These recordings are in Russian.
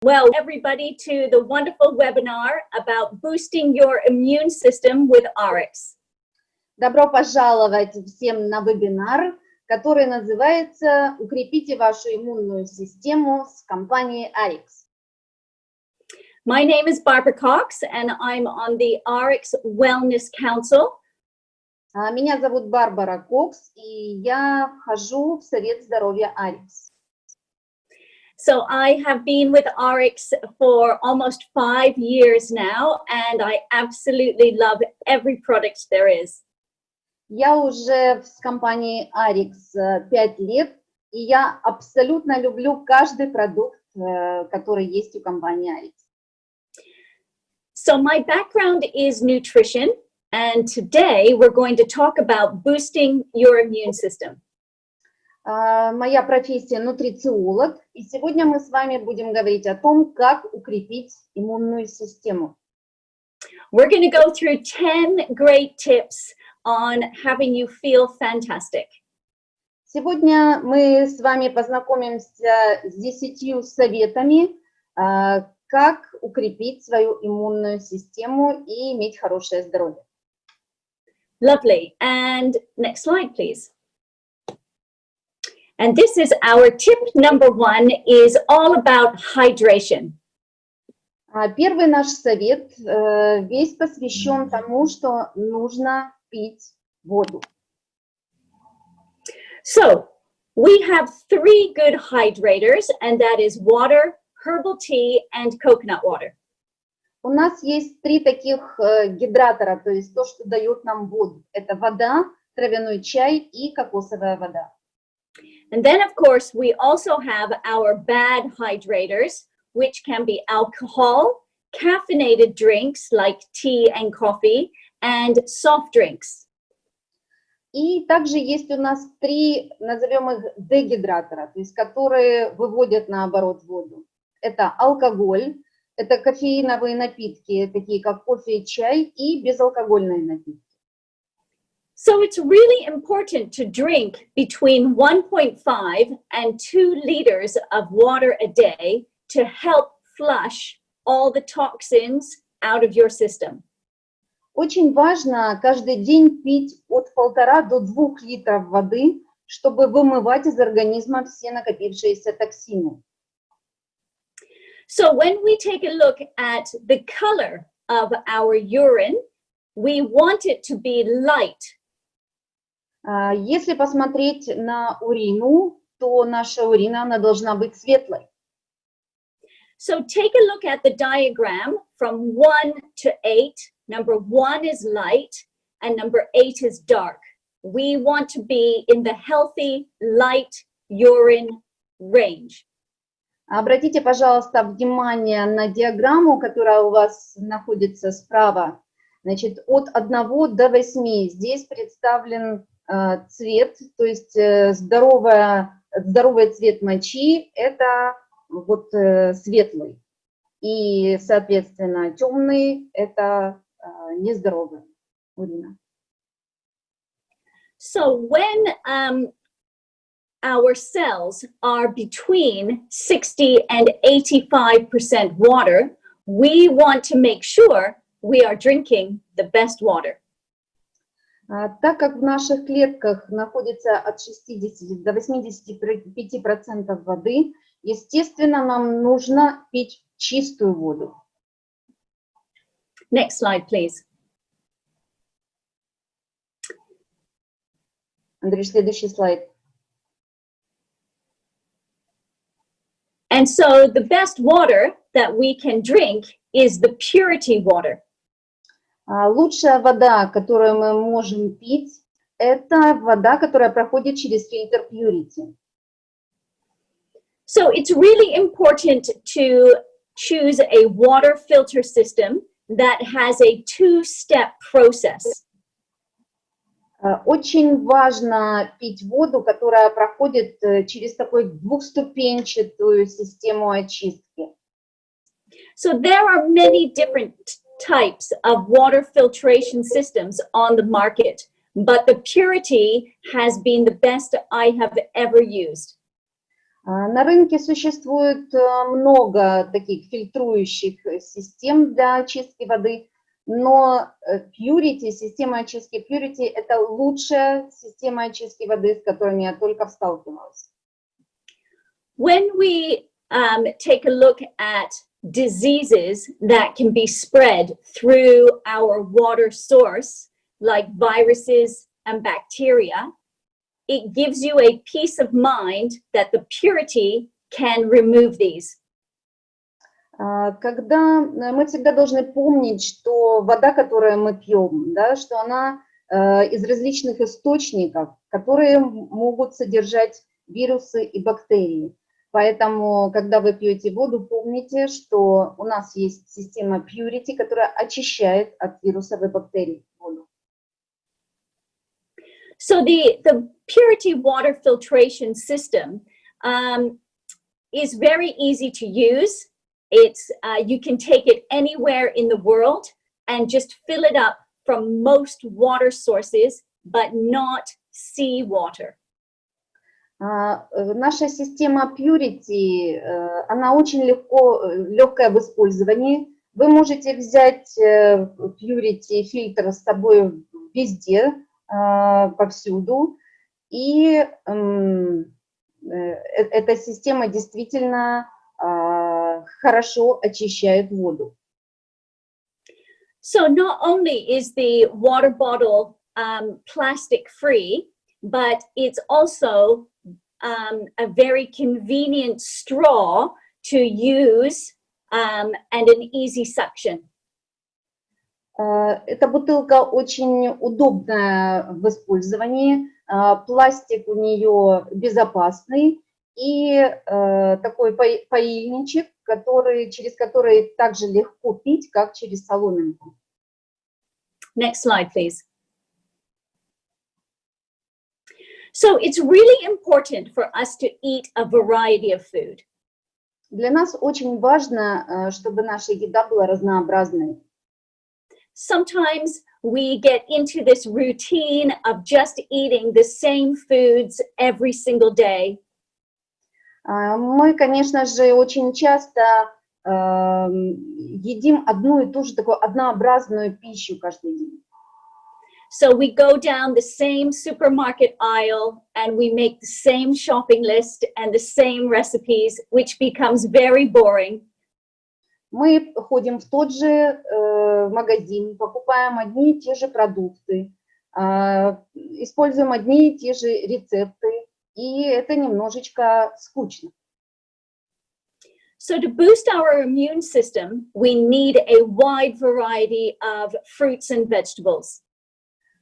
Well, everybody, to the wonderful webinar about boosting your immune system with Ariix. Добро пожаловать всем на вебинар, который называется «Укрепите вашу иммунную систему» с компанией Ariix. My name is Barbara Cox, and I'm on the Ariix Wellness Council. Меня зовут Барбара Кокс, и я вхожу в Совет здоровья Ariix. So I have been with Ariix for almost 5 years now, and I absolutely love every product there is. Я уже с компанией Ariix 5 лет, и я абсолютно люблю каждый продукт, который есть у компании Ariix. So my background is nutrition, and today we're going to talk about boosting your immune system. Моя профессия нутрициолог, и сегодня мы с вами будем говорить о том, как укрепить иммунную систему. We're going to go through 10 great tips on having you feel fantastic. Сегодня мы с вами познакомимся с 10 советами, как укрепить свою иммунную систему и иметь хорошее здоровье. Lovely. And next slide, please. And this is our tip number 1 is all about hydration. Первый наш совет весь посвящен тому, что нужно пить воду. So, we have 3 good hydrators, and that is water, herbal tea, and coconut water. У нас есть 3 таких гидратора, то есть то, что дает нам воду. Это вода, травяной чай и кокосовая вода. And then, of course, we also have our bad hydrators, which can be alcohol, caffeinated drinks like tea and coffee, and soft drinks. И также есть у нас 3, назовем их дегидратора, то есть которые выводят наоборот воду. Это алкоголь, это кофеиновые напитки, такие как кофе и чай, и безалкогольные напитки. So it's really important to drink between 1.5 and 2 liters of water a day to help flush all the toxins out of your system. Очень важно каждый день пить от 1,5 до 2 литров воды, чтобы вымывать из организма все накопившиеся токсины. So when we take a look at the color of our urine, we want it to be light. Если посмотреть на урину, то наша урина, она должна быть светлой. So take a look at the diagram from 1 to 8. Number 1 is light and number 8 is dark. We want to be in the healthy light urine range. Обратите, пожалуйста, внимание на диаграмму, которая у вас находится справа. Значит, от 1 до 8 здесь представлен цвет, то есть здоровый цвет мочи – это вот светлый. И, соответственно, темный – это нездоровая урина. So when our cells are between 60 and 85% water, we want to make sure we are drinking the best water. Так как в наших клетках находится от 60 до 85% воды, естественно, нам нужно пить чистую воду. Next slide, please. Андрей, следующий слайд. And so the best water that we can drink is the purity water. Лучшая вода, которую мы можем пить, это вода, которая проходит через фильтр Purity. So it's really important to choose a water filter system that has a 2-step process. Очень важно пить воду, которая проходит через такую двухступенчатую систему очистки. So there are many different types of water filtration systems on the market, but the Purity has been the best I have ever used. На рынке существует много таких фильтрующих систем для очистки воды, но Purity, система очистки Purity – это лучшая система очистки воды, с которой я только сталкивалась. When we take a look at diseases that can be spread through our water source, like viruses and bacteria, it gives you a peace of mind that the purity can remove these. Когда мы всегда должны помнить, что вода, которую мы пьем, да, что она из различных источников, которые могут содержать вирусы и бактерии. Поэтому, когда вы пьете воду, помните, что у нас есть система Purity, которая очищает от вирусов и бактерий воду. So the purity water filtration system is very easy to use. It's you can take it anywhere in the world and just fill it up from most water sources, but not seawater. Наша система Purity, она очень легкая в использовании. Вы можете взять Purity фильтр с собой везде, повсюду, и эта система действительно хорошо очищает воду. So not only is the water bottle plastic free, but it's also a very convenient straw to use and an easy suction. Эта бутылка очень удобная в использовании, пластик у нее безопасный и такой поильничек, через который также легко пить, как через соломинку. Next slide, please. So it's really important for us to eat a variety of food. Для нас очень важно, чтобы наша еда была разнообразной. Sometimes we get into this routine of just eating the same foods every single day. Мы, конечно же, очень часто едим одну и ту же такую однообразную пищу каждый день. So we go down the same supermarket aisle and we make the same shopping list and the same recipes, which becomes very boring. Мы ходим в тот же магазин, покупаем одни и те же продукты, используем одни и те же рецепты, и это немножечко скучно. So to boost our immune system, we need a wide variety of fruits and vegetables.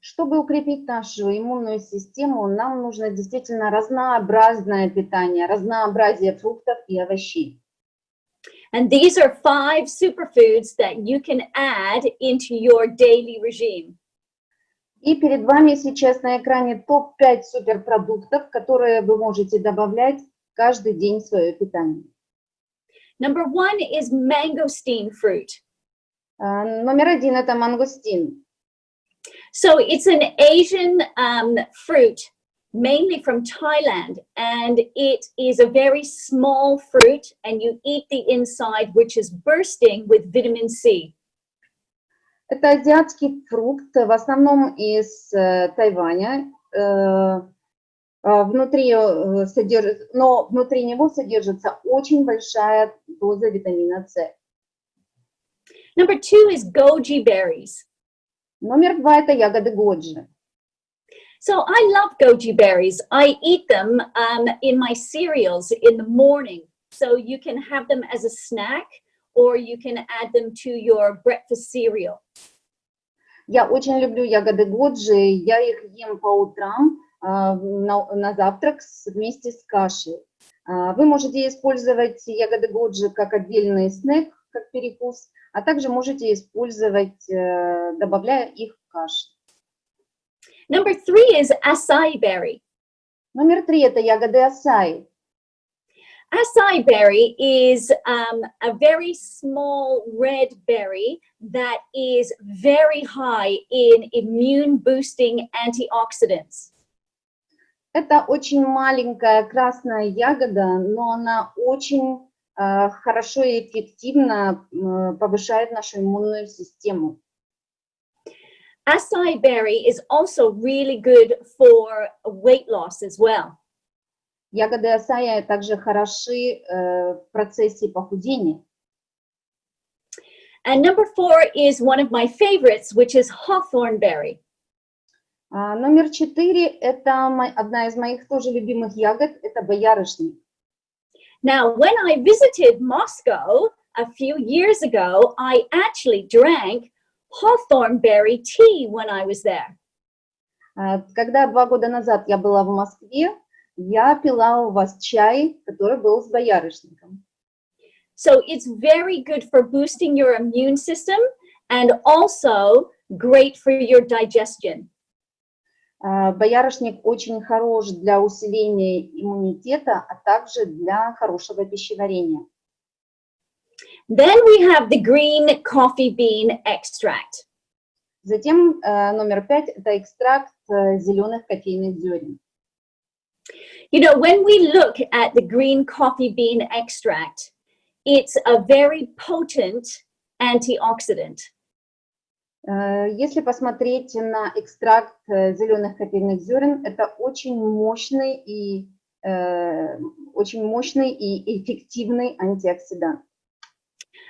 Чтобы укрепить нашу иммунную систему, нам нужно действительно разнообразное питание, разнообразие фруктов и овощей. And these are 5 superfoods that you can add into your daily regime. И перед вами сейчас на экране топ-5 суперпродуктов, которые вы можете добавлять каждый день в свое питание. Number 1 is mangosteen fruit. Номер 1 – это мангостин. So it's an Asian fruit, mainly from Thailand, and it is a very small fruit, and you eat the inside, which is bursting with vitamin C. Это азиатский фрукт, в основном из Тайваня. Внутри него содержится очень большая доза витамина С. Number 2 is goji berries. Номер 2 – это ягоды годжи. So I love goji berries. I eat them in my cereals in the morning. So you can have them as a snack, or you can add them to your breakfast cereal. Я очень люблю ягоды годжи. Я их ем по утрам на завтрак вместе с кашей. Вы можете использовать ягоды годжи как отдельный снэк, как перекус, а также можете использовать, добавляя их в кашу. Number 3 is acai berry. Номер 3 – это ягоды acai. Acai berry is a very small red berry that is very high in immune boosting antioxidants. Это очень маленькая красная ягода, но она очень хорошо и эффективно повышает нашу иммунную систему. Acai berry is also really good for weight loss as well. Ягоды асая также хороши в процессе похудения. And number 4 is one of my favorites, which is hawthorn berry. Номер 4 – это одна из моих тоже любимых ягод, это боярышник. Now, when I visited Moscow a few years ago, I actually drank hawthorn berry tea when I was there. Когда 2 года назад я была в Москве, я пила у вас чай, который был с боярышником. So it's very good for boosting your immune system and also great for your digestion. Боярышник очень хорош для усиления иммунитета, а также для хорошего пищеварения. Then we have the green coffee bean extract. Затем номер 5 – это экстракт зеленых кофейных зерен. You know, when we look at the green coffee bean extract, it's a very potent antioxidant. Если посмотреть на экстракт зеленых кофейных зерен, это очень мощный и эффективный антиоксидант.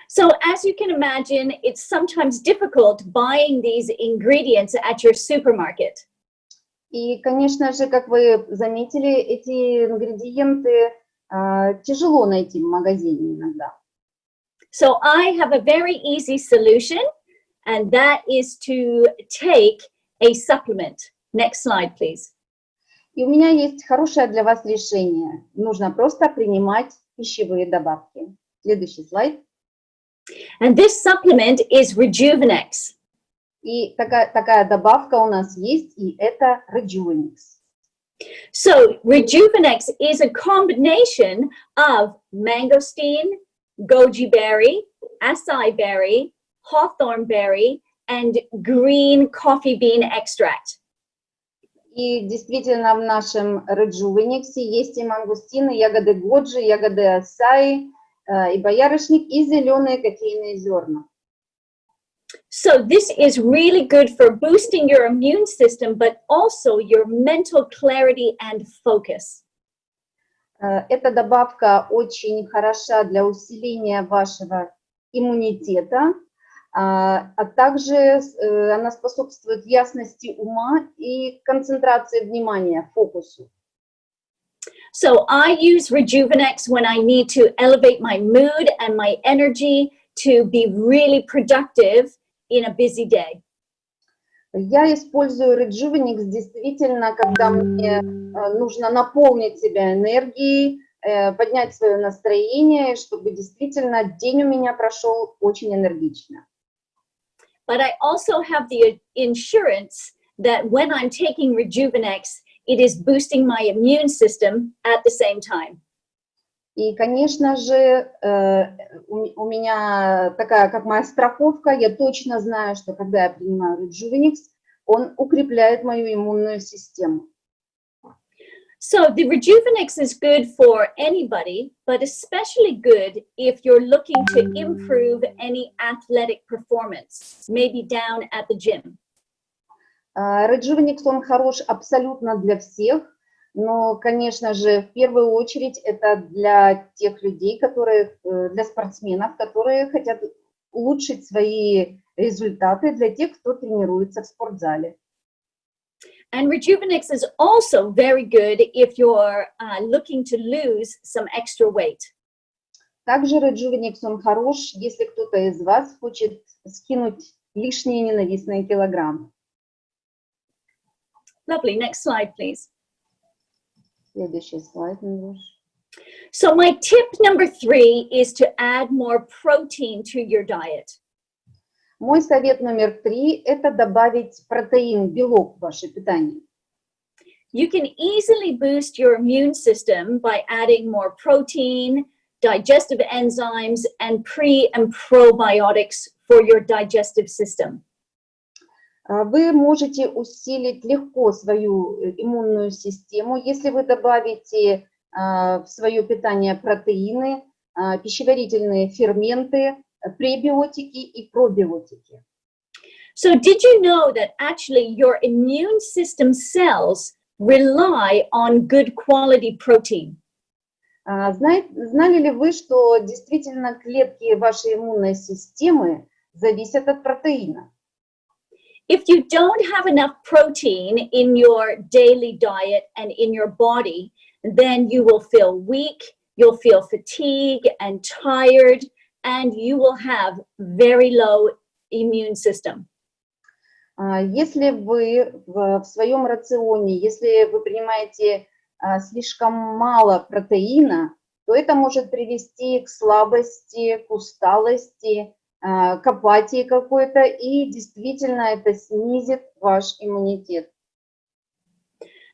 So as you can imagine, it's sometimes difficult buying these ingredients at your supermarket. И, конечно же, как вы заметили, эти ингредиенты тяжело найти в магазине иногда. So I have a very easy solution, and that is to take a supplement. Next slide, please. И у меня есть хорошее для вас решение. Нужно просто принимать пищевые добавки. Следующий слайд. And this supplement is Rejuvenex. И такая добавка у нас есть, и это Rejuvenex. So Rejuvenex is a combination of mangosteen, goji berry, acai berry, hawthorn berry, and green coffee bean extract. И действительно в нашем Rejuvenex есть и мангустины, ягоды годжи, ягоды асаи, и боярышник, и зеленые кофейные зерна. So this is really good for boosting your immune system, but also your mental clarity and focus. Эта добавка очень хороша для усиления вашего иммунитета, а также она способствует ясности ума и концентрации внимания, фокусу. So I use Rejuvenex when I need to elevate my mood and my energy to be really productive in a busy day. Я использую Rejuvenex действительно, когда мне нужно наполнить себя энергией, поднять свое настроение, чтобы действительно день у меня прошел очень энергично. But I also have the insurance that when I'm taking Rejuvenex, it is boosting my immune system at the same time. И, конечно же, у меня такая, как моя страховка, я точно знаю, что когда я принимаю Rejuvenex, он укрепляет мою иммунную систему. So the Rejuvenex is good for anybody, but especially good if you're looking to improve any athletic performance, maybe down at the gym. Rejuvenex, он хорош абсолютно для всех, но, конечно же, в первую очередь это для тех людей, для спортсменов, которые хотят улучшить свои результаты, для тех, кто тренируется в спортзале. And Rejuvenex is also very good if you're looking to lose some extra weight. Также Rejuvenex, он хорош, если кто-то из вас хочет скинуть лишние ненавистные килограммы. Lovely. Next slide, please. Следующий слайд, Андрюш. So my tip number 3 is to add more protein to your diet. Мой совет номер 3 – это добавить протеин, белок в ваше питание. You can easily boost your immune system by adding more protein, digestive enzymes, and pre and probiotics for your digestive system. Вы можете усилить легко свою иммунную систему, если вы добавите в свое питание протеины, пищеварительные ферменты, пребиотики и пробиотики. So did you know that actually your immune system cells rely on good quality protein? Знали ли вы, что действительно клетки вашей иммунной системы зависят от протеина? If you don't have enough protein in your daily diet and in your body, then you will feel weak, you'll feel fatigue and tired, and you will have very low immune system. Если вы в своем рационе, если вы принимаете слишком мало протеина, то это может привести к слабости, к усталости, к апатии какой-то, и действительно это снизит ваш иммунитет.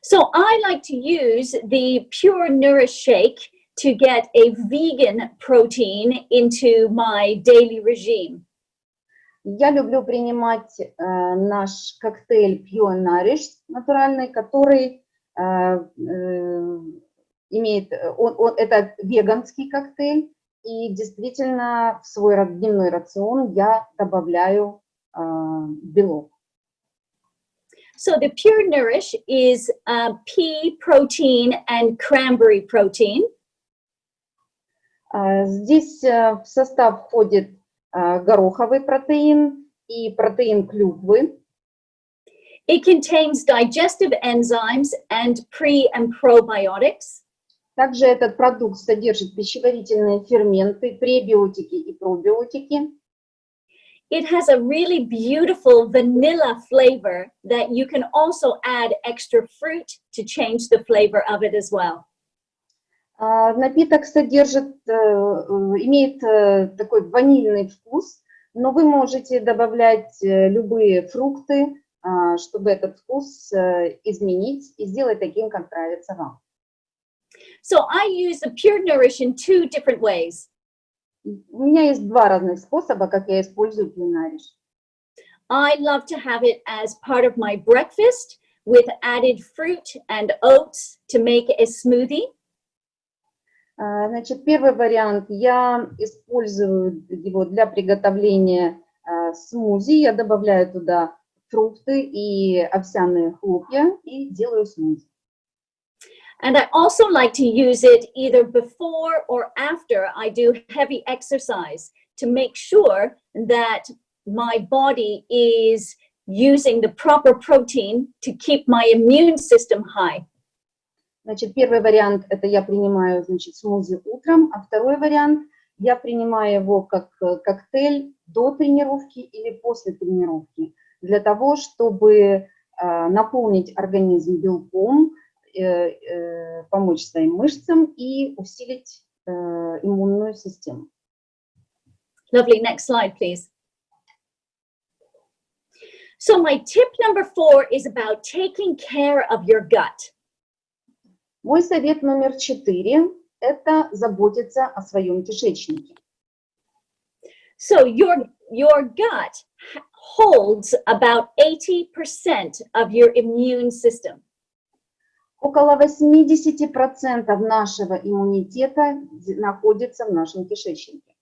So I like to use the Pure Nourish shake to get a vegan protein into my daily regime. Я люблю принимать наш коктейль Pure Nourish натуральный, который имеет, это веганский коктейль, и действительно в свой дневной рацион я добавляю белок. So the Pure Nourish is pea protein and cranberry protein. Здесь в состав входит гороховый протеин и протеин клюквы. It contains digestive enzymes and pre- and probiotics. Также этот продукт содержит пищеварительные ферменты, пребиотики и пробиотики. It has a really beautiful vanilla flavor that you can also add extra fruit to change the flavor of it as well. Напиток имеет такой ванильный вкус, но вы можете добавлять любые фрукты, чтобы этот вкус изменить и сделать таким, как нравится вам. So I use the Pure Nourish in 2 different ways. У меня есть 2 разных способа, как я использую Pure Nourish. I love to have it as part of my breakfast with added fruit and oats to make a smoothie. Значит, первый вариант, я использую его для приготовления смузи. Я добавляю туда фрукты и овсяные хлопья и делаю смузи. And I also like to use it either before or after I do heavy exercise to make sure that my body is using the proper protein to keep my immune system high. Значит, первый вариант – это я принимаю, значит, смузи утром, а второй вариант – я принимаю его как коктейль до тренировки или после тренировки, для того, чтобы наполнить организм белком, помочь своим мышцам и усилить иммунную систему. Lovely. Next slide, please. So my tip number 4 is about taking care of your gut. Мой совет номер 4 – это заботиться о своем кишечнике. So your gut holds about 80% of your immune system. Около 80% нашего иммунитета находится в нашем кишечнике.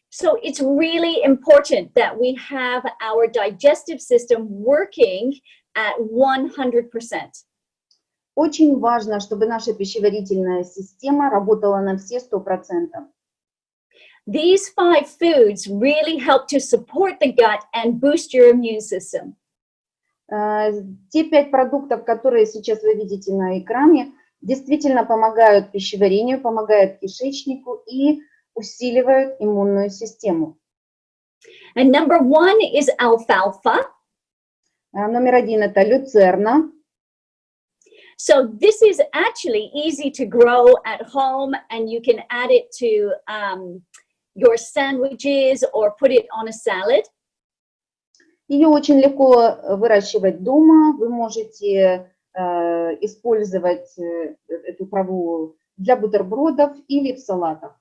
So it's really important that we have our digestive system working at 100%. Очень важно, чтобы наша пищеварительная система работала на все 100%. These 5 foods really help to support the gut and boost your immune system. Те 5 продуктов, которые сейчас вы видите на экране, действительно помогают пищеварению, помогают кишечнику и усиливают иммунную систему. And number 1 is alfalfa. Номер 1 – это люцерна. So this is actually easy to grow at home, and you can add it to your sandwiches or put it on a salad. Ее очень легко выращивать дома. Вы можете использовать эту траву для бутербродов или в салатах.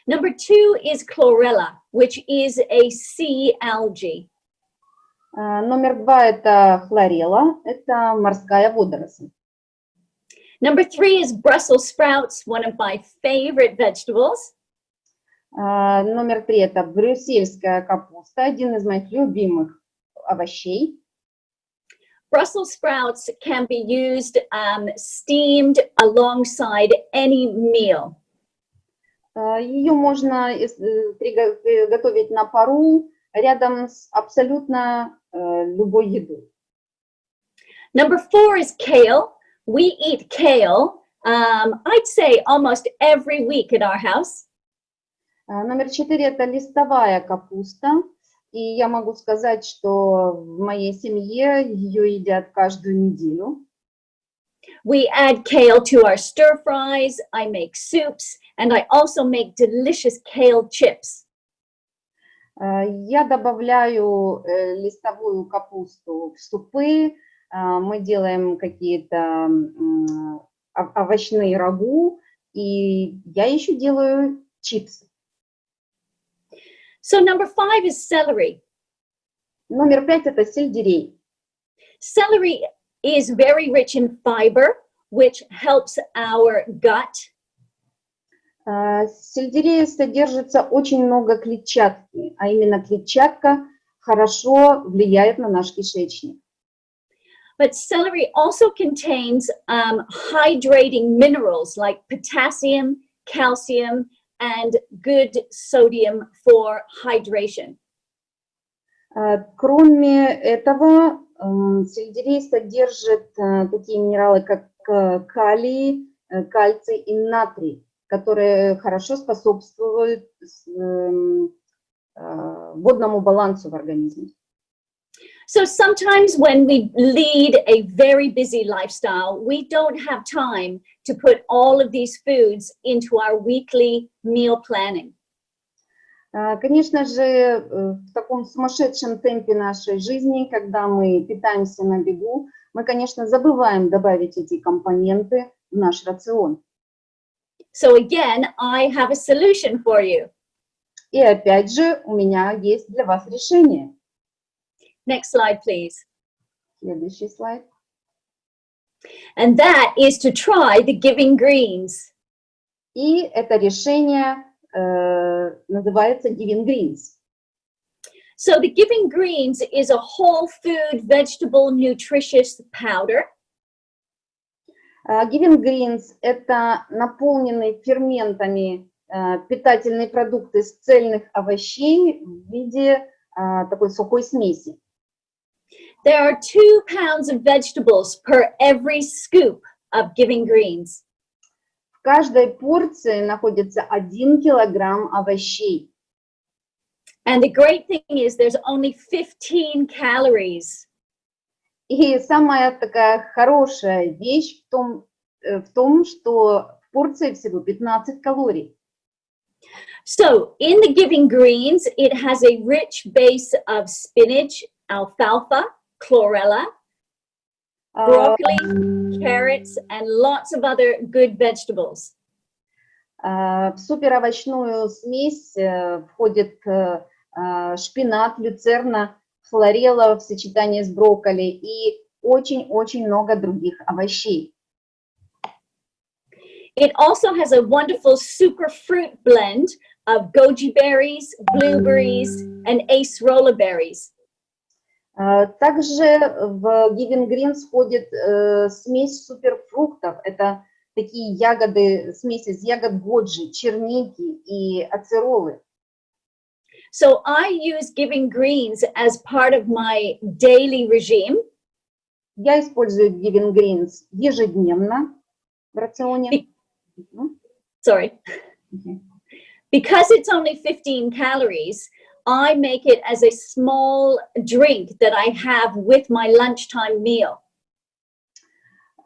Number 2 is chlorella, which is a sea algae. Номер 2 это хлорелла, это морская водоросль. Number 3 is Brussels sprouts, one of my favorite vegetables. Номер 3 это брюссельская капуста, один из моих любимых овощей. Brussels sprouts can be used steamed alongside any meal. Ее можно приготовить на пару рядом с абсолютно любой едой. Number 4 is kale. We eat kale, I'd say almost every week at our house. Номер 4 это листовая капуста. И я могу сказать, что в моей семье ее едят каждую неделю. We add kale to our stir fries, I make soups, and I also make delicious kale chips. Я добавляю листовую капусту в супы, мы делаем какие-то овощные рагу, и я еще делаю чипсы. So number 5 is celery. Номер 5 это сельдерей. Celery is very rich in fiber, which helps our gut. В сельдерее содержится очень много клетчатки, а именно клетчатка хорошо влияет на наш кишечник. But celery also contains hydrating minerals like potassium, calcium, and good sodium for hydration. Кроме этого, сельдерей содержит такие минералы, как калий, кальций и натрий, которые хорошо способствуют водному балансу в организме. So sometimes when we lead a very busy lifestyle, we don't have time to put all of these foods into our weekly meal planning. Конечно же, в таком сумасшедшем темпе нашей жизни, когда мы питаемся на бегу, мы, конечно, забываем добавить эти компоненты в наш рацион. So again, I have a solution for you. И опять же, у меня есть для вас решение. Next slide, please. Следующий слайд. And that is to try the giving greens. И это решение называется Giving Greens. So the giving greens is a whole food vegetable nutritious powder. Giving Greens – это наполненный ферментами питательные продукты из цельных овощей в виде такой сухой смеси. There are 2 pounds of vegetables per every scoop of giving greens. В каждой порции находится 1 килограмм овощей. And the great thing is there's only 15 calories. И самая такая хорошая вещь в том, что в порции всего 15 калорий. So in the giving greens, it has a rich base of spinach, alfalfa, chlorella, broccoli, carrots, and lots of other good vegetables. В суперовощную смесь входит шпинат, люцерна, хлорелла в сочетании с брокколи и очень-очень много других овощей. It also has a wonderful super fruit blend of goji berries, blueberries, and acerola berries. Также в Giving Greens входит смесь суперфруктов. Это такие ягоды, смесь из ягод годжи, черники и ацеролы. So I use giving greens as part of my daily regime. Я использую Giving Greens ежедневно в рационе. Sorry. Because it's only 15 calories, I make it as a small drink that I have with my lunchtime meal.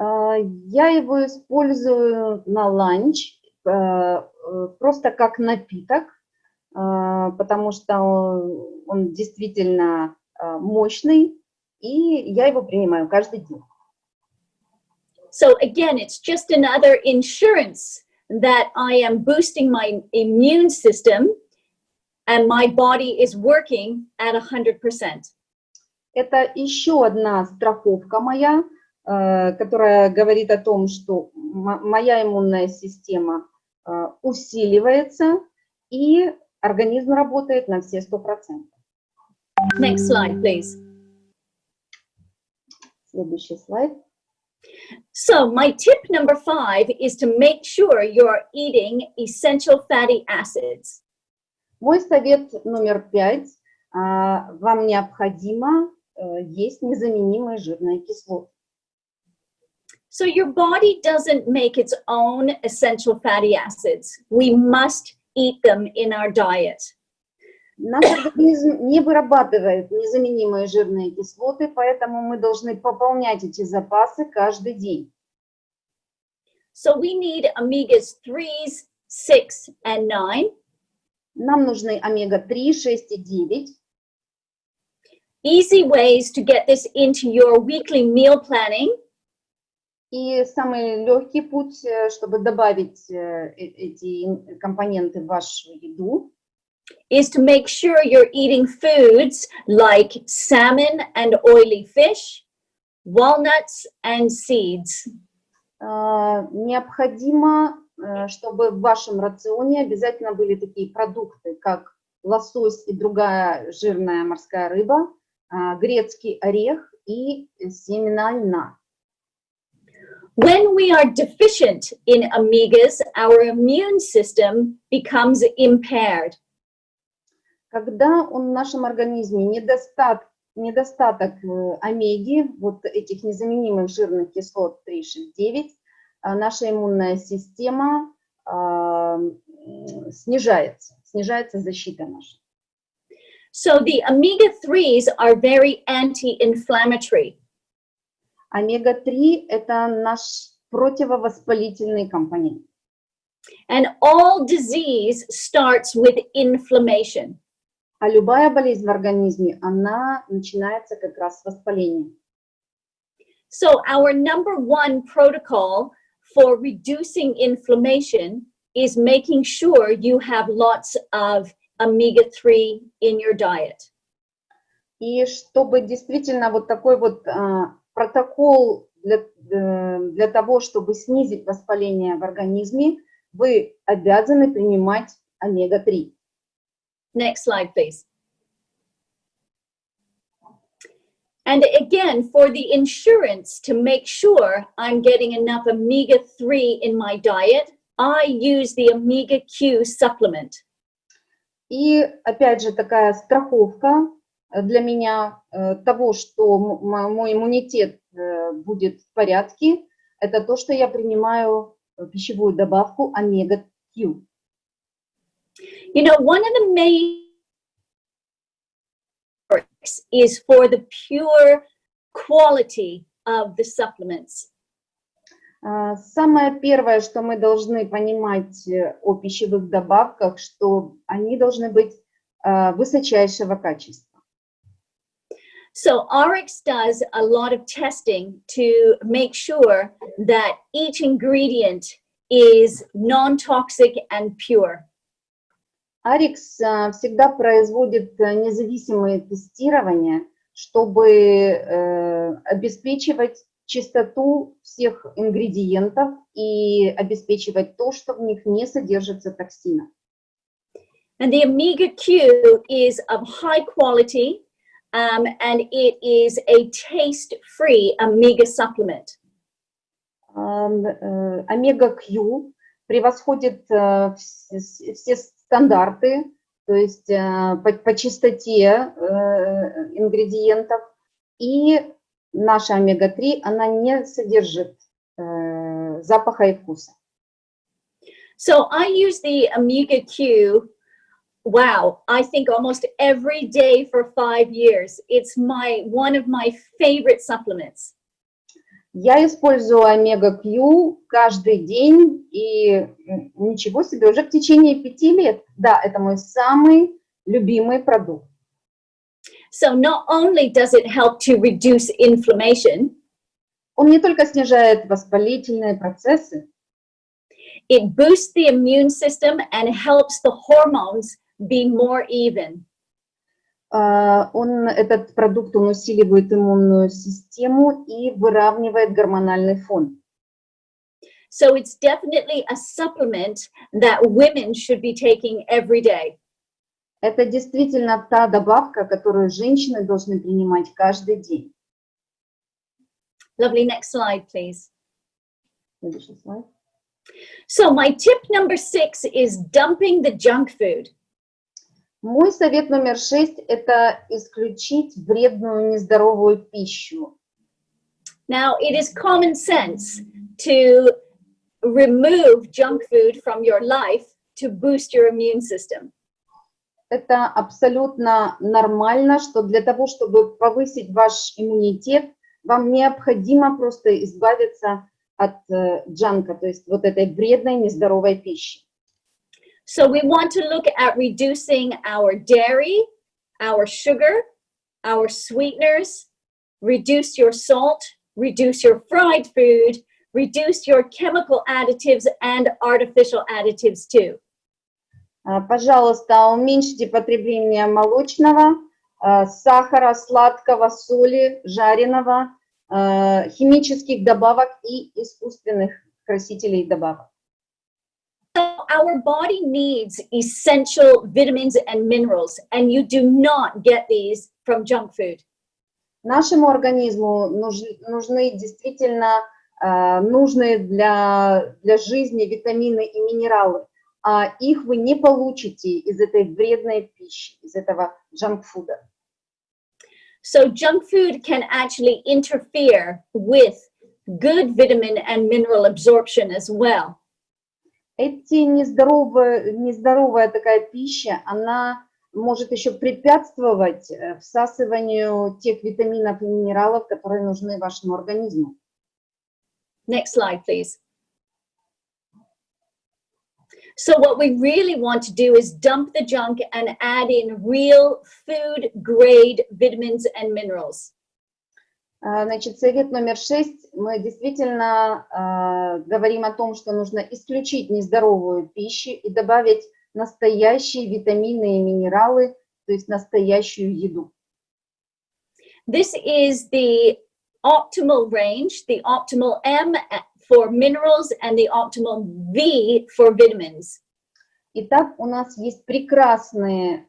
Я его использую на ланч просто как напиток, потому что он действительно мощный, и я его принимаю каждый день. So again, it's just another insurance that I am boosting my immune system and my body is working at 100%. Это еще одна страховка моя, которая говорит о том, что моя иммунная система усиливается, и организм работает на все 100%. Next slide, please. Следующий слайд. So my tip number 5 is to make sure you're eating essential fatty acids. Мой совет номер 5. Вам необходимо есть незаменимые жирные кислоты. So your body doesn't make its own essential fatty acids. We must eat them in our diet. Наш организм не вырабатывает незаменимые жирные кислоты, поэтому мы должны пополнять эти запасы каждый день. So we need omegas 3s, 6, and 9. Нам нужны омега-3, 6 и 9. Easy ways to get this into your weekly meal planning. И самый легкий путь, чтобы добавить эти компоненты в вашу еду, is to make sure you're eating foods like salmon and oily fish, walnuts and seeds. Необходимо, чтобы в вашем рационе обязательно были такие продукты, как лосось и другая жирная морская рыба, грецкий орех и семена льна. When we are deficient in omegas, our immune system becomes impaired. Когда в нашем организме недостаток омеги, вот этих незаменимых жирных кислот 3, 6, 9, наша иммунная система снижается защита наша. So the omega-3s are very anti-inflammatory. Омега-3 – это наш противовоспалительный компонент. And all disease starts with inflammation. А любая болезнь в организме, она начинается как раз с воспаления. So our number one protocol for reducing inflammation is making sure you have lots of omega-3 in your diet. И чтобы действительно вот такой вот протокол для того, чтобы снизить воспаление в организме, вы обязаны принимать омега-3. Next slide, please. And again, for the insurance to make sure I'm getting enough omega-3 in my diet, I use the omega-Q supplement. И опять же такая страховка для меня того, что мой иммунитет будет в порядке, это то, что я принимаю пищевую добавку омега-Q. You know, one of the main works is for the pure quality of the supplements. Самое первое, что мы должны понимать о пищевых добавках, что они должны быть высочайшего качества. So Ariix does a lot of testing to make sure that each ingredient is non-toxic and pure. Ariix всегда производит независимые тестирования, чтобы обеспечивать чистоту всех ингредиентов и обеспечивать то, что в них не содержится токсинов. And the omega-Q is of high quality, and it is a taste-free omega supplement. Омега-Q превосходит все стандарты, то есть по чистоте ингредиентов, и наша омега-3, она не содержит запаха и вкуса. So I use the omega-Q, wow, I think almost every day for 5 years. It's one of my favorite supplements. Я использую омега-Q каждый день, и ничего себе, уже в течение 5 лет. Да, это мой самый любимый продукт. So not only does it help to reduce inflammation, он не только снижает воспалительные процессы, it boosts the immune system and helps the hormones be more even. Этот продукт, он усиливает иммунную систему и выравнивает гормональный фон. So it's definitely a supplement that women should be taking every day. Это действительно та добавка, которую женщины должны принимать каждый день. Lovely. Next slide, please. Следующий слайд. So my tip number 6 is dumping the junk food. Мой совет номер 6 – это исключить вредную, нездоровую пищу. Now, it is common sense to remove junk food from your life to boost your immune system. Это абсолютно нормально, что для того, чтобы повысить ваш иммунитет, вам необходимо просто избавиться от джанка, то есть вот этой вредной, нездоровой пищи. So we want to look at reducing our dairy, our sugar, our sweeteners, reduce your salt, reduce your fried food, reduce your chemical additives and artificial additives too. Пожалуйста, уменьшите потребление молочного, сахара, сладкого, соли, жареного, химических добавок и искусственных красителей и добавок. So our body needs essential vitamins and minerals, and you do not get these from junk food. Нашему организму нужны действительно нужные для жизни витамины и минералы, а их вы не получите из этой вредной пищи, из этого джанк-фуда. So junk food can actually interfere with good vitamin and mineral absorption as well. Нездоровая такая пища, она может еще препятствовать всасыванию тех витаминов и минералов, которые нужны вашему организму. Next slide, please. So what we really want to do is dump the junk and add in real food-grade vitamins and minerals. Значит, совет номер 6. Мы действительно говорим о том, что нужно исключить нездоровую пищу и добавить настоящие витамины и минералы, то есть настоящую еду. This is the optimal range, the optimal M for minerals and the optimal V for vitamins. Итак, у нас есть прекрасный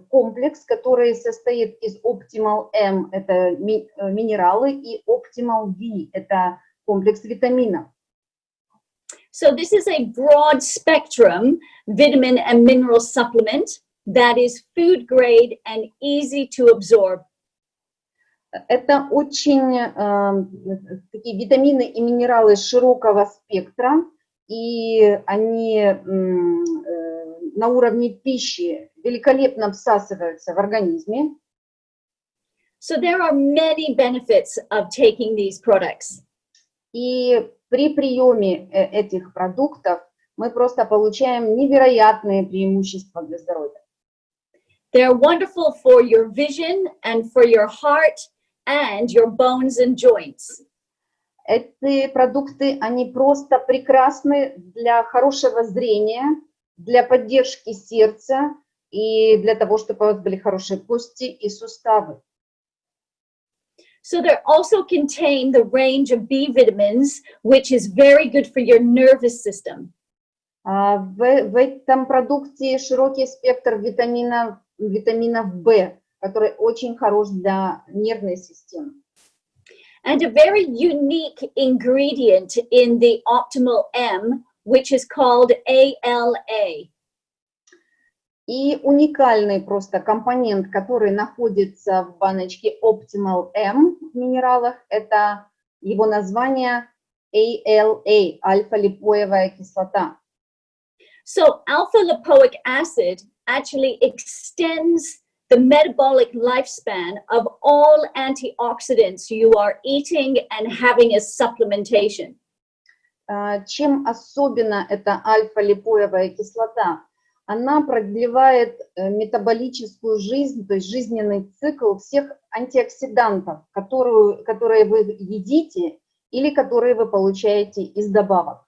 комплекс, который состоит из Optimal M, это минералы, и Optimal V, это комплекс витаминов. So this is a broad spectrum vitamin and mineral supplement that is food grade and easy to absorb. Это очень такие витамины и минералы широкого спектра, и они на уровне пищи великолепно всасываются в организме. So there are many benefits of taking these products. И при приеме этих продуктов мы просто получаем невероятные преимущества для здоровья. They're wonderful for your vision and for your heart and your bones and joints. Эти продукты, они просто прекрасны для хорошего зрения, для поддержки сердца и для того, чтобы у вас были хорошие кости и суставы. So they also contain the range of B vitamins, which is very good for your nervous system. В этом продукте широкий спектр витаминов В, который очень хорош для нервной системы. And a very unique ingredient in the optimal M, which is called ALA. И уникальный просто компонент, который находится в баночке Optimal M в минералах, это его название ALA, альфа-липоевая кислота. So alpha-lipoic acid actually extends the metabolic lifespan of all antioxidants you are eating and having as supplementation. Чем особенно эта альфа-липоевая кислота? Она продлевает метаболическую жизнь, то есть жизненный цикл всех антиоксидантов, которые вы едите или которые вы получаете из добавок.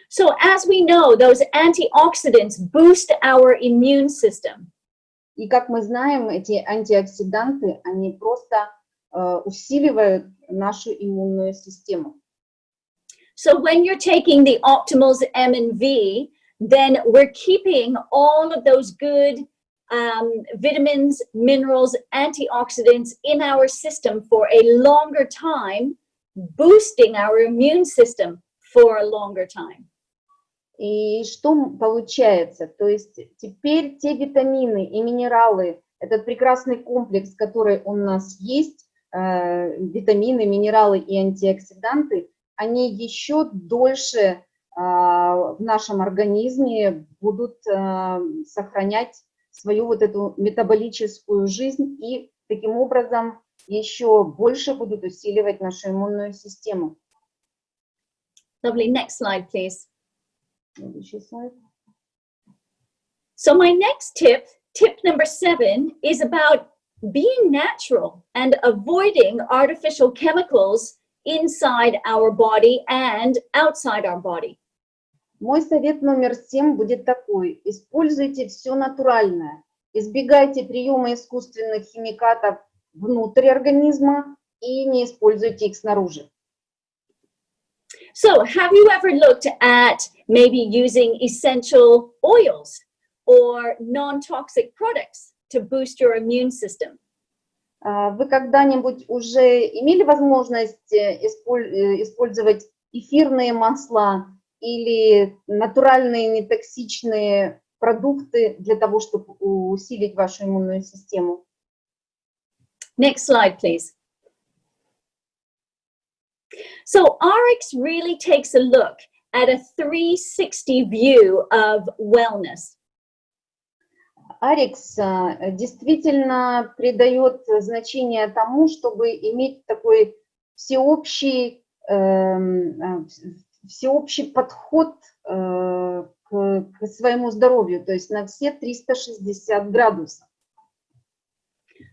So as we know, those antioxidants boost our immune system. И как мы знаем, эти антиоксиданты, они просто усиливают нашу иммунную систему. So when you're taking the optimals M and V, then we're keeping all of those good vitamins, minerals, antioxidants in our system for a longer time, boosting our immune system for a longer time. И что получается? То есть теперь те витамины и минералы, этот прекрасный комплекс, который у нас есть, витамины, минералы и антиоксиданты, они еще дольше в нашем организме будут сохранять свою вот эту метаболическую жизнь и таким образом еще больше будут усиливать нашу иммунную систему. Lovely. Next slide, please. Следующий слайд. So my next tip number 7, is about being natural and avoiding artificial chemicals inside our body and outside our body. Мой совет номер 7 будет такой. Используйте все натуральное. Избегайте приема искусственных химикатов внутрь организма и не используйте их снаружи. So have you ever looked at maybe using essential oils or non-toxic products to boost your immune system? Вы когда-нибудь уже имели возможность использовать эфирные масла или натуральные нетоксичные продукты для того, чтобы усилить вашу иммунную систему? Next slide, please. So Ariix really takes a look at a 360 view of wellness. Ariix действительно придает значение тому, чтобы иметь такой всеобщий подход к своему здоровью, то есть на все 360 градусов.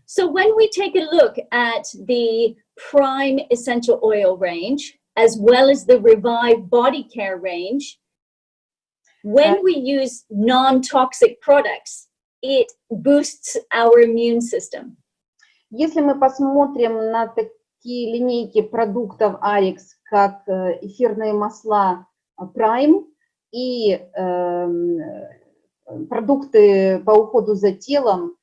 So when we take a look at the Prime Essential Oil range, as well as the Revive Body Care range, when we use non-toxic products, it boosts our immune system. Если мы посмотрим на такие линейки продуктов Ariix, как эфирные масла Prime и продукты по уходу за телом,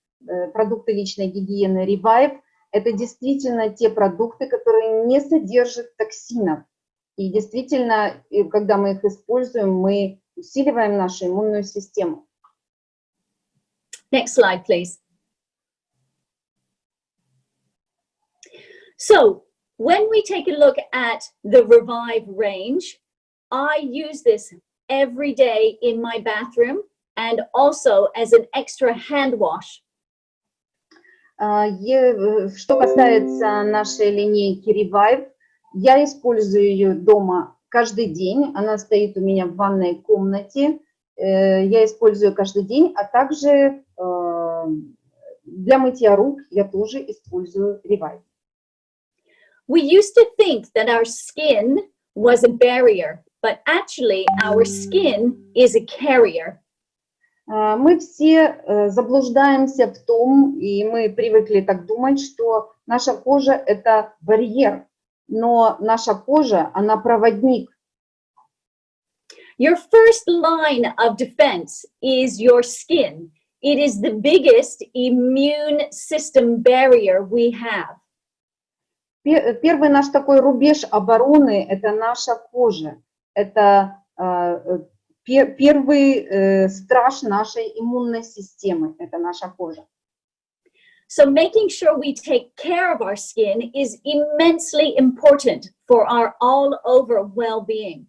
продукты личной гигиены Revive, это действительно те продукты, которые не содержат токсинов. И действительно, когда мы их используем, мы усиливаем нашу иммунную систему. Next slide, please. So, when we take a look at the Revive range, I use this every day in my bathroom and also as an extra hand wash. Что касается нашей линейки Revive, я использую ее дома каждый день. Она стоит у меня в ванной комнате. Я использую каждый день, а также для мытья рук я тоже использую Revive. We used to think that our skin was a barrier, but actually our skin is a carrier. Мы все заблуждаемся в том, и мы привыкли так думать, что наша кожа – это барьер, но наша кожа, она проводник. Your first line of defense is your skin. It is the biggest immune system barrier we have. Первый наш такой рубеж обороны – это наша кожа. Это первый страж нашей иммунной системы – это наша кожа. So making sure we take care of our skin is immensely important for our all-over well-being.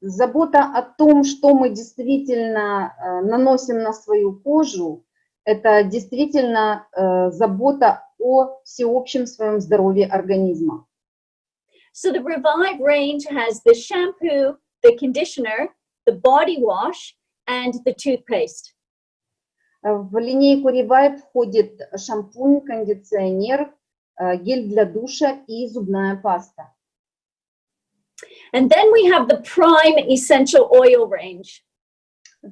Забота о том, что мы действительно наносим на свою кожу, это действительно забота о всеобщем своем здоровье организма. So the Revive range has the shampoo, the conditioner, the body wash, and the toothpaste. В линейку Revive входит шампунь, кондиционер, гель для душа и зубная паста. And then we have the Prime Essential Oil range.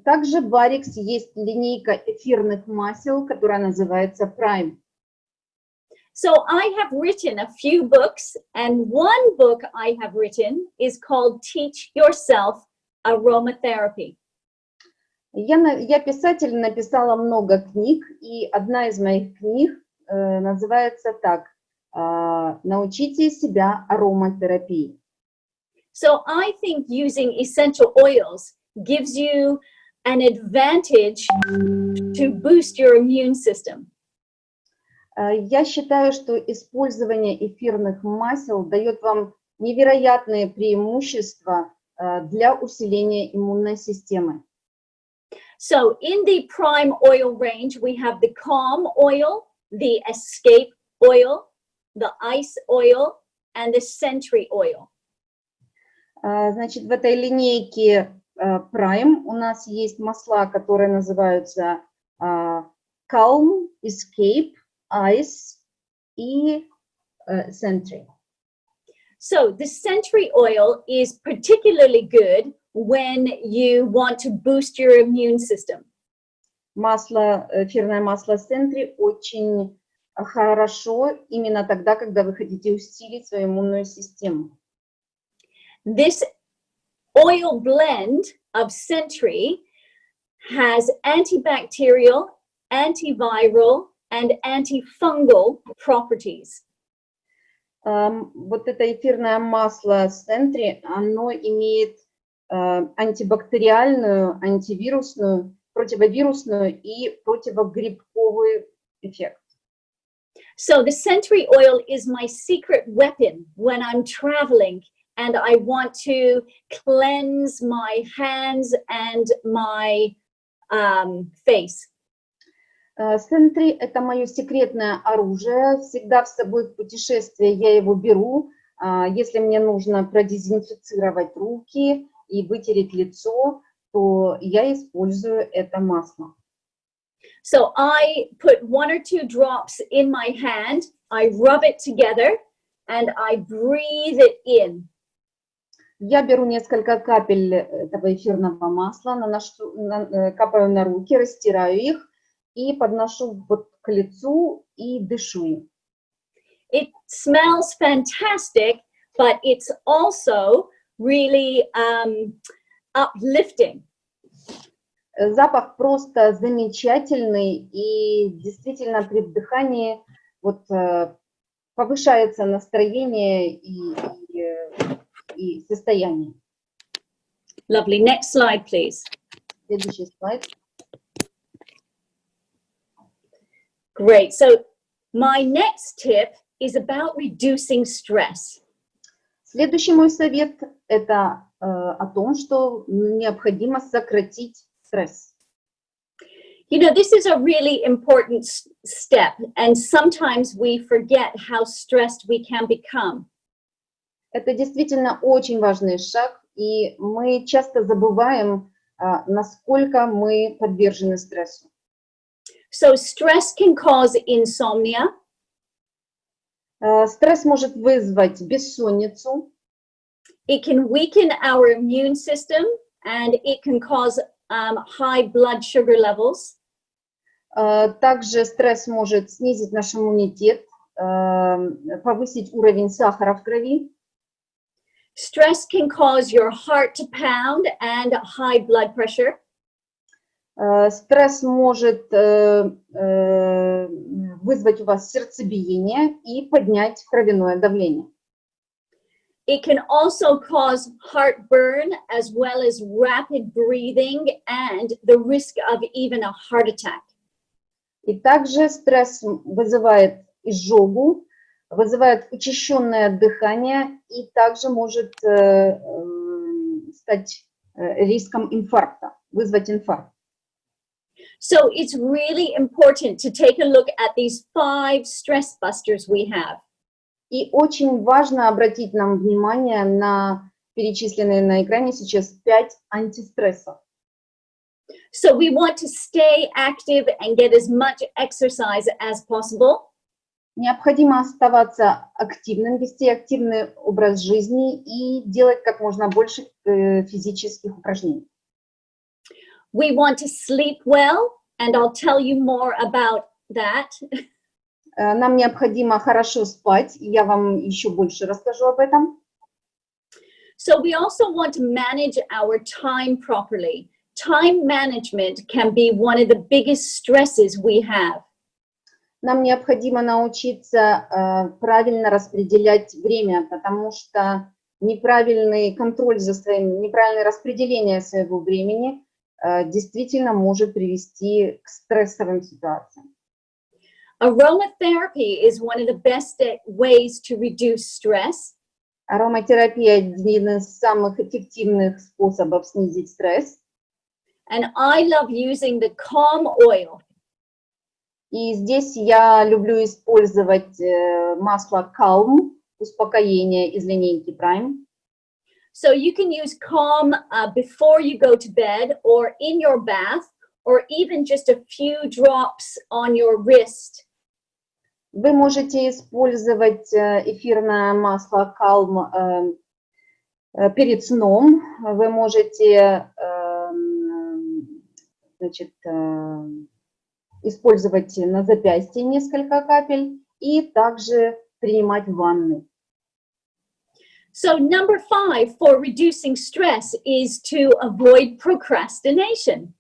Также в Ariix есть линейка эфирных масел, которая называется Prime. So I have written a few books, and one book I have written is called Teach Yourself Aromatherapy. Я писатель, написала много книг, и одна из моих книг называется так: «Научите себя ароматерапии». So I think using essential oils gives you an advantage to boost your immune system. Я считаю, что использование эфирных масел дает вам невероятные преимущества для усиления иммунной системы. So in the prime oil range, we have the calm oil, the escape oil, the ice oil, and the sentry oil. Значит, в этой линейке Prime у нас есть масла, которые называются Calm, Escape, Ice и Sentry. So the sentry oil is particularly good when you want to boost your immune system. Эфирное масло Sentry очень хорошо именно тогда, когда вы хотите усилить свою иммунную систему. This oil blend of Sentry has antibacterial, antiviral, and antifungal properties. Вот это эфирное масло Sentry, оно имеет антибактериальную, антивирусную, противовирусную и противогрибковый эффект. So the Sentry oil is my secret weapon when I'm traveling and I want to cleanse my hands and my face. Sentry – это мое секретное оружие. Всегда с собой в путешествие я его беру. Если мне нужно продезинфицировать руки и вытереть лицо, то я использую это масло. So I put 1 or 2 drops in my hand, I rub it together, and I breathe it in. Я беру несколько капель этого эфирного масла, капаю на руки, растираю их и подношу вот к лицу и дышу им. It smells fantastic, but it's also really uplifting. Запах просто замечательный, и действительно при вдыхании вот повышается настроение и состояние. Lovely. Next slide, please. Следующий слайд. Great. So my next tip is about reducing stress. Следующий мой совет – это о том, что необходимо сократить стресс. You know, this is a really important step, and sometimes we forget how stressed we can become. Это действительно очень важный шаг, и мы часто забываем, насколько мы подвержены стрессу. So stress can cause insomnia. Стресс может вызвать бессонницу. It can weaken our immune system, and it can cause high blood sugar levels. Также стресс может снизить наш иммунитет, повысить уровень сахара в крови. Stress can cause your heart to pound and high blood pressure. Стресс может вызвать у вас сердцебиение и поднять кровяное давление. It can also cause heartburn as well as rapid breathing and the risk of even a heart attack. И также стресс вызывает изжогу, вызывает учащенное дыхание и также может стать риском инфаркта, вызвать инфаркт. So it's really important to take a look at these 5 stress busters we have. И очень важно обратить нам внимание на перечисленные на экране сейчас 5 антистрессов. So we want to stay active and get as much exercise as possible. Необходимо оставаться активным, вести активный образ жизни и делать как можно больше физических упражнений. We want to sleep well, and I'll tell you more about that. Нам необходимо хорошо спать, и я вам еще больше расскажу об этом. So we also want to manage our time properly. Time management can be one of the biggest stresses we have. Нам необходимо научиться правильно распределять время, потому что неправильный контроль за своим, неправильное распределение своего времени действительно может привести к стрессовым ситуациям. Aromatherapy is one of the best ways to reduce stress. Ароматерапия – один из самых эффективных способов снизить стресс. And I love using the calm oil. И здесь я люблю использовать масло Calm, успокоение из линейки Prime. So you can use calm before you go to bed or in your bath or even just a few drops on your wrist. Вы можете использовать эфирное масло Calm перед сном. Вы можете использовать на запястье несколько капель и также принимать ванны. So number 5 for reducing stress is to avoid procrastination.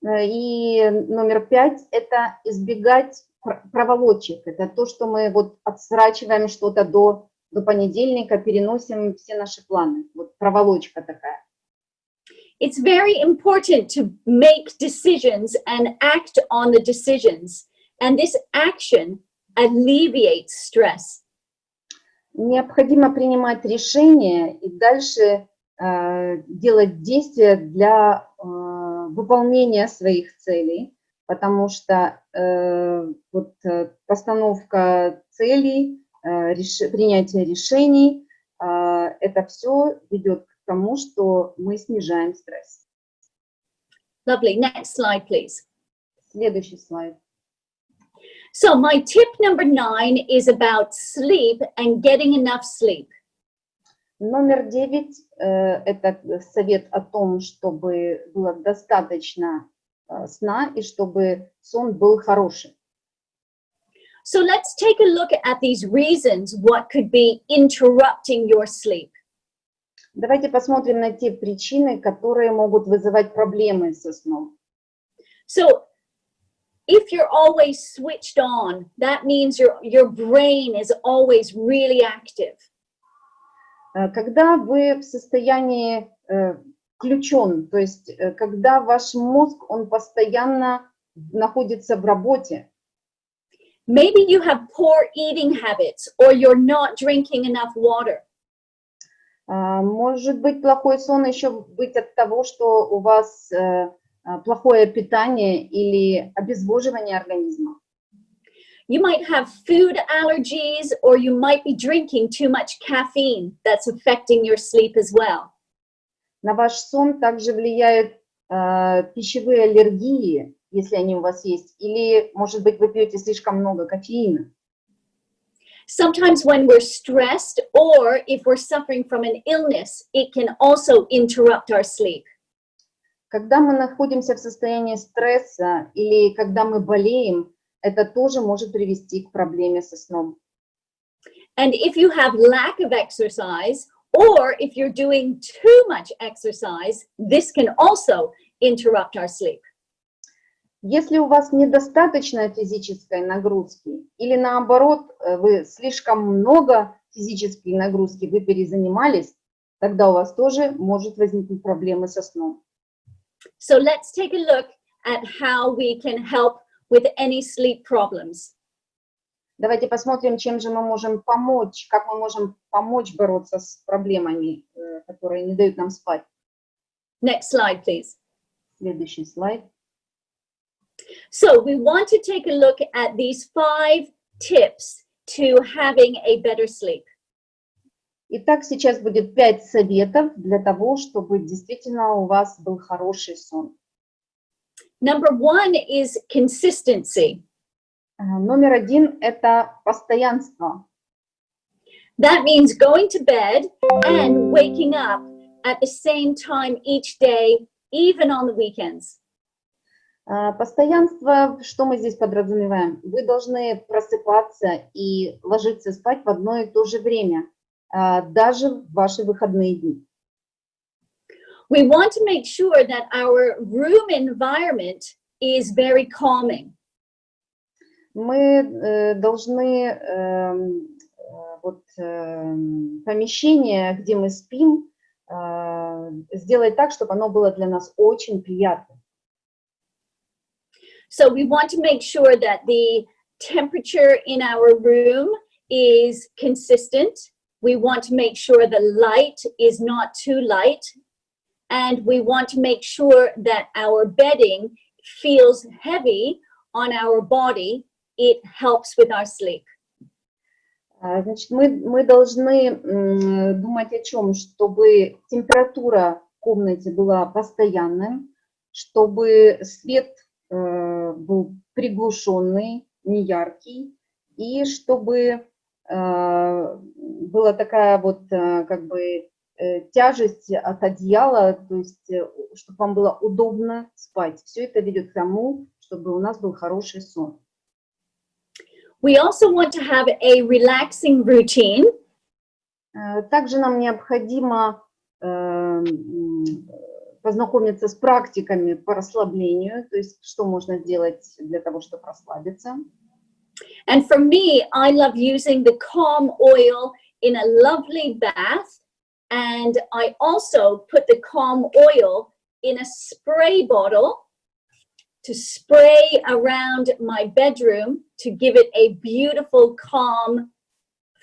И номер 5 – это избегать проволочек. Это то, что мы вот отсрачиваем что-то до понедельника, переносим все наши планы. Вот проволочка такая. It's very important to make decisions and act on the decisions. And this action alleviates stress. Необходимо принимать решения и дальше делать действия для выполнения своих целей, потому что постановка целей, принятие решений, это все ведет к тому, что мы снижаем стресс. Lovely. Next slide, please. Следующий слайд. So my tip number 9 is about sleep and getting enough sleep. Номер 9 – это совет о том, чтобы было достаточно сна и чтобы сон был хороший. So let's take a look at these reasons what could be interrupting your sleep. Давайте посмотрим на те причины, которые могут вызывать проблемы со сном. So if you're always switched on, that means your brain is always really active. Когда вы в состоянии включен, то есть когда ваш мозг, он постоянно находится в работе. Maybe you have poor eating habits or you're not drinking enough water. Может быть, плохой сон еще быть от того, что у вас плохое питание или обезвоживание организма. You might have food allergies or you might be drinking too much caffeine that's affecting your sleep as well. На ваш сон также влияют пищевые аллергии, если они у вас есть, или, может быть, вы пьете слишком много кофеина. Sometimes when we're stressed or if we're suffering from an illness, it can also interrupt our sleep. Когда мы находимся в состоянии стресса или когда мы болеем, это тоже может привести к проблеме со сном. And if you have lack of exercise or if you're doing too much exercise, this can also interrupt our sleep. Если у вас недостаточно физической нагрузки или наоборот, вы слишком много физической нагрузки, вы перезанимались, тогда у вас тоже может возникнуть проблемы со сном. So let's take a look at how we can help with any sleep problems. Давайте посмотрим, чем же мы можем помочь, как мы можем помочь бороться с проблемами, которые не дают нам спать. Next slide, please. Следующий слайд. So we want to take a look at these 5 tips to having a better sleep. Итак, сейчас будет 5 советов для того, чтобы действительно у вас был хороший сон. Number 1 is consistency. Номер 1 – это постоянство. That means going to bed and waking up at the same time each day, even on the weekends. Постоянство, что мы здесь подразумеваем? Вы должны просыпаться и ложиться спать в одно и то же время, даже в ваши выходные дни. We want to make sure that our room environment is very calming. Мы должны помещение, где мы спим, сделать так, чтобы оно было для нас очень приятным. So we want to make sure that the temperature in our room is consistent. We want to make sure the light is not too light. And we want to make sure that our bedding feels heavy on our body. It helps with our sleep. Значит, мы должны думать о чем? Чтобы температура в комнате была постоянной, чтобы свет был приглушенный, неяркий, и чтобы была такая вот как бы тяжесть от одеяла, то есть чтобы вам было удобно спать. Все это ведет к тому, чтобы у нас был хороший сон. We also want to have a relaxing routine. Также нам необходимо познакомиться с практиками по расслаблению, то есть что можно сделать для того, чтобы расслабиться. And for me, I love using the calm oil in a lovely bath, and I also put the calm oil in a spray bottle to spray around my bedroom to give it a beautiful, calm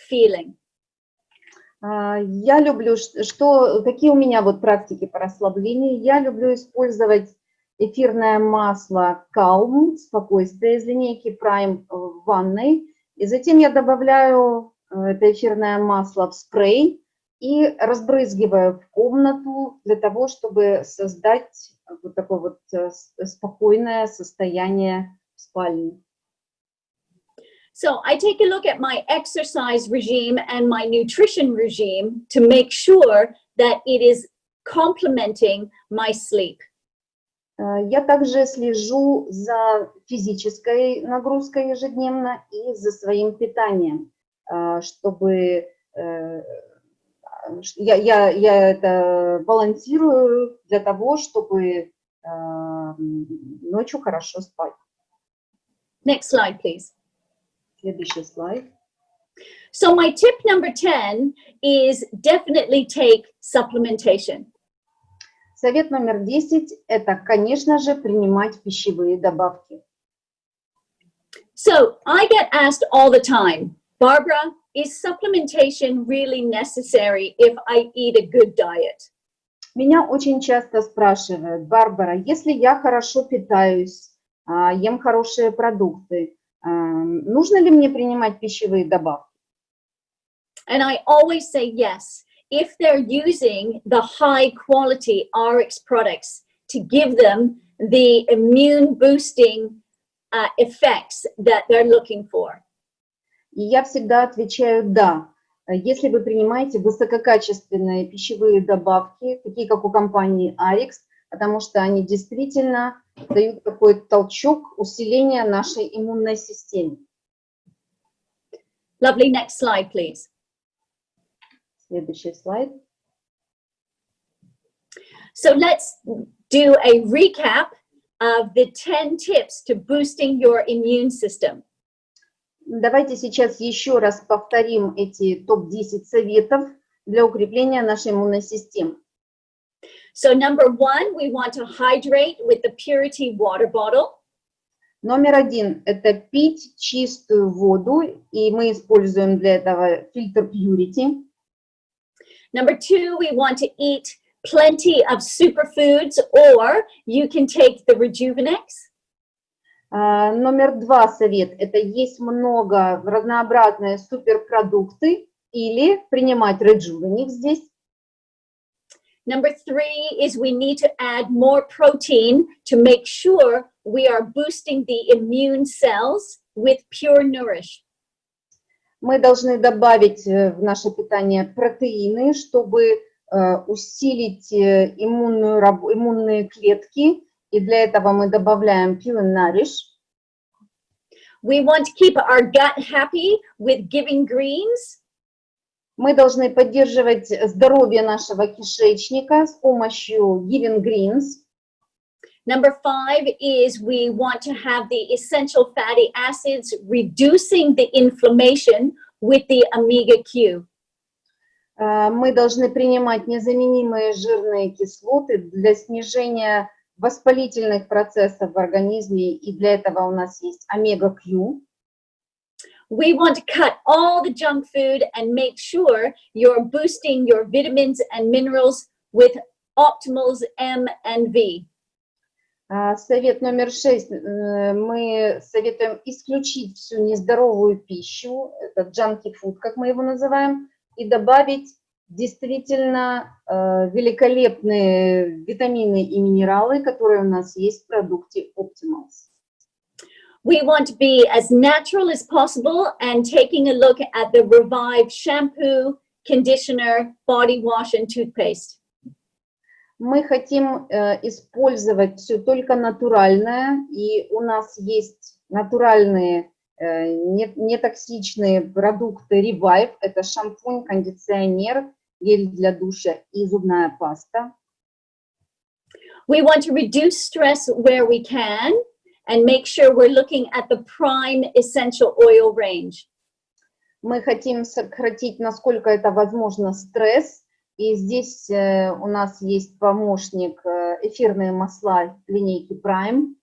feeling. Я люблю, какие у меня вот практики по расслаблению. Я люблю использовать эфирное масло Calm, спокойствие из линейки Prime в ванной. И затем я добавляю это эфирное масло в спрей и разбрызгиваю в комнату для того, чтобы создать вот такое вот спокойное состояние в спальне. So I take a look at my exercise regime and my nutrition regime to make sure that it is complementing my sleep. Я также слежу за физической нагрузкой ежедневно и за своим питанием, чтобы я это балансирую для того, чтобы ночью хорошо спать. Next slide, please. Следующий слайд. So my tip number 10 is definitely take supplementation. Совет номер 10 – это, конечно же, принимать пищевые добавки. So I get asked all the time, Barbara, is supplementation really necessary if I eat a good diet? Меня очень часто спрашивают, Барбара, если я хорошо питаюсь, ем хорошие продукты, нужно ли мне принимать пищевые добавки? And I always say yes, if they're using the high quality Ariix products to give them the immune boosting effects that they're looking for. И я всегда отвечаю «да». Если вы принимаете высококачественные пищевые добавки, такие как у компании Ariix, потому что они действительно дают такой толчок усиления нашей иммунной системе. Lovely. Next slide, please. Следующий слайд. So let's do a recap of the 10 tips to boosting your immune system. Давайте сейчас еще раз повторим эти топ-10 советов для укрепления нашей иммунной системы. So number 1, we want to hydrate with the Purity water bottle. Номер 1 – это пить чистую воду, и мы используем для этого фильтр Purity. Number 2, we want to eat plenty of superfoods, or you can take the Rejuvenex. Номер 2 совет – это есть много разнообразные суперпродукты или принимать Rejuvenex здесь. Number 3 is we need to add more protein to make sure we are boosting the immune cells with Pure Nourish. Мы должны добавить в наше питание протеины, чтобы усилить иммунные клетки, и для этого мы добавляем Pure Nourish. We want to keep our gut happy with giving greens. Мы должны поддерживать здоровье нашего кишечника с помощью Giving Greens. Number 5 is we want to have the essential fatty acids, reducing the inflammation with the omega-Q. Мы должны принимать незаменимые жирные кислоты для снижения воспалительных процессов в организме, и для этого у нас есть омега-Q. We want to cut all the junk food and make sure you're boosting your vitamins and minerals with optimals M and V. Совет номер 6. Мы советуем исключить всю нездоровую пищу, это junky food, как мы его называем, и добавить действительно великолепные витамины и минералы, которые у нас есть в продукте Optimals. We want to be as natural as possible and taking a look at the Revive shampoo, conditioner, body wash and toothpaste. Мы хотим использовать все только натуральное, и у нас есть натуральные, нетоксичные продукты Revive, это шампунь, кондиционер, гель для душа и зубная паста. We want to reduce stress where we can and make sure we're looking at the prime essential oil range. Мы хотим сократить, насколько это возможно, стресс. И здесь у нас есть помощник эфирные масла линейки Prime.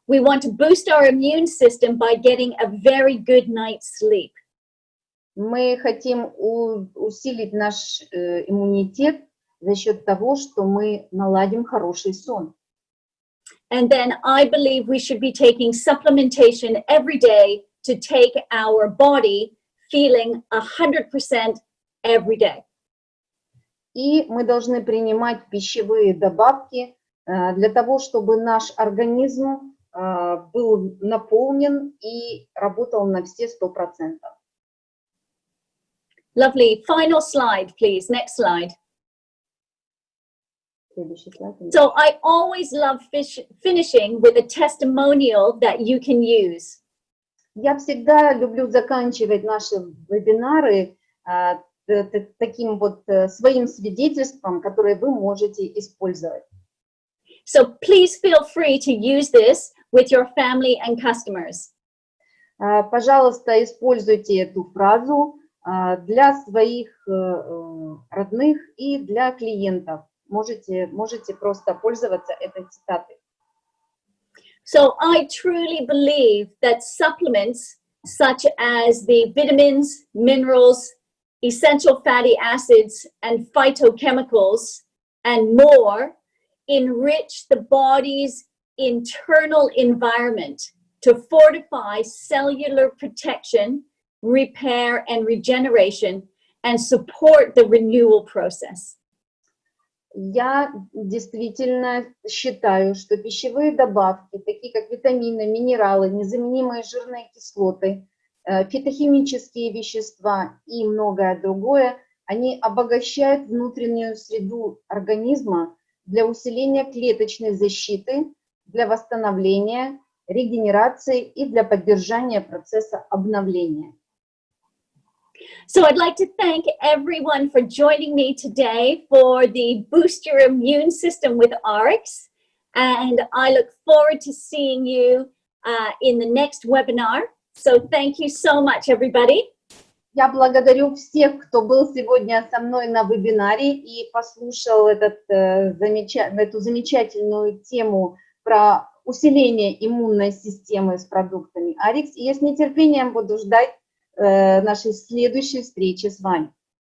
We want to boost our immune system by getting a very good night's sleep. Мы хотим усилить наш иммунитет за счет того, что мы наладим хороший сон. And then I believe we should be taking supplementation every day to take our body feeling 100% every day. И мы должны принимать пищевые добавки для того, чтобы наш организм был наполнен и работал на все 100%. Lovely. Final slide, please. Next slide. So I always love finishing with a testimonial that you can use. Я всегда люблю заканчивать наши вебинары таким вот своим свидетельством, которое вы можете использовать. So please feel free to use this with your family and customers. Пожалуйста, используйте эту фразу для своих родных и для клиентов. Можете просто пользоваться этой цитатой. So I truly believe that supplements such as the vitamins, minerals, essential fatty acids, and phytochemicals, and more enrich the body's internal environment to fortify cellular protection, repair, and regeneration, and support the renewal process. Я действительно считаю, что пищевые добавки, такие как витамины, минералы, незаменимые жирные кислоты, фитохимические вещества и многое другое, они обогащают внутреннюю среду организма для усиления клеточной защиты, для восстановления, регенерации и для поддержания процесса обновления. So I'd like to thank everyone for joining me today for the Boost Your Immune System with Ariix. And I look forward to seeing you in the next webinar. So thank you so much, everybody. Я благодарю всех, кто был сегодня со мной на вебинаре и послушал эту замечательную тему про усиление иммунной системы с продуктами Ariix. И я с нетерпением буду ждать нашей следующей встречи с вами.